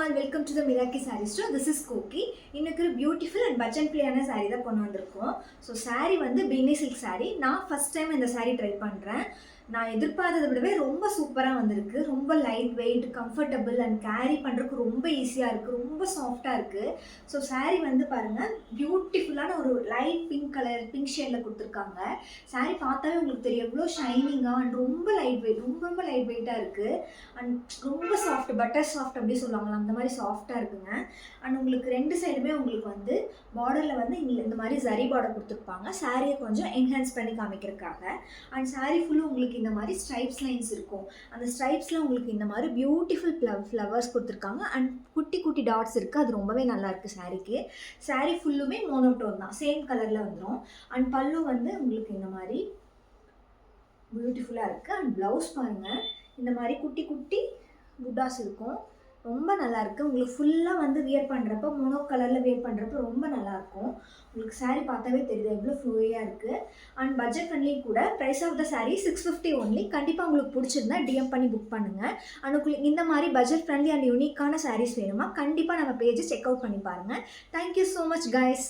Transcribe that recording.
all, welcome to the Miraki Saree Store. This is Koki. இன்னைக்கு beautiful and budget பிளேயான saree தான் கொண்டு வந்திருக்கோம். So saree வந்து பின்னி சில்க் saree. நான் ஃபர்ஸ்ட் டைம் இந்த saree ட்ரை பண்ணுறேன். நான் எதிர்பார்த்ததை விடவே ரொம்ப சூப்பராக வந்திருக்கு. ரொம்ப light weight, comfortable and carry பண்ணுறதுக்கு ரொம்ப ஈஸியாக இருக்குது. ரொம்ப சாஃப்டாக இருக்குது. ஸோ saree வந்து பாருங்கள், பியூட்டிஃபுல்லான ஒரு லைட் பிங்க் ஷேடில் கொடுத்துருக்காங்க. saree பார்த்தாவே உங்களுக்கு தெரியும் எவ்வளோ ஷைனிங்காக அண்ட் ரொம்ப லைட் வெயிட், ரொம்ப லைட் வெயிட்டாக இருக்குது. அண்ட் ரொம்ப சாஃப்ட், பட்டர் சாஃப்ட் அப்படி சொல்லுவாங்களா, அந்த மாதிரி சாஃப்டாக இருக்குங்க. அண்ட் உங்களுக்கு ரெண்டு சைடுமே உங்களுக்கு வந்து பார்டரில் வந்து இந்த மாதிரி ஜரி பார்டர் கொடுத்துருப்பாங்க, சாரியை கொஞ்சம் என்ஹான்ஸ் பண்ணி காமிக்கிறதுக்காக. அண்ட் சாரீ ஃபுல்லும் உங்களுக்கு இந்த மாதிரி ஸ்ட்ரைப்ஸ் லைன்ஸ் இருக்கும். அந்த ஸ்ட்ரைப்ஸில் உங்களுக்கு இந்த மாதிரி பியூட்டிஃபுல் ஃப்ளவர்ஸ் கொடுத்துருக்காங்க அண்ட் குட்டி குட்டி டாட்ஸ் இருக்குது. அது ரொம்பவே நல்லாயிருக்கு சாரீக்கு. சாரீ ஃபுல்லுமே மோனோடோன் தான், சேம் கலரில் வந்துடும். அண்ட் பல்லு வந்து உங்களுக்கு இந்த மாதிரி பியூட்டிஃபுல்லாக இருக்குது. அண்ட் ப்ளவுஸ் பாருங்கள், இந்த மாதிரி குட்டி குட்டி புட்டாஸ் இருக்கும். ரொம்ப நல்லாயிருக்கு. உங்களுக்கு ஃபுல்லாக வந்து வியர் பண்ணுறப்ப, மோனோ கலரில் வியர் பண்ணுறப்ப ரொம்ப நல்லாயிருக்கும். உங்களுக்கு சாரீ பார்த்தாவே தெரியுது எவ்வளோ ஃப்ளூயாக இருக்குது. அண்ட் பட்ஜெட் ஃப்ரெண்ட்லி கூட. Price of the sari 650 only. கண்டிப்பாக உங்களுக்கு பிடிச்சிருந்தா டிஎம் பண்ணி புக் பண்ணுங்கள். அண்ட் உங்களுக்கு இந்த மாதிரி பட்ஜெட் ஃப்ரெண்ட்லி அண்ட் யூனிக்கான சாரீஸ் வேணுமா, கண்டிப்பாக நம்ம பேஜை செக் அவுட் பண்ணி பாருங்கள். Thank you so much guys.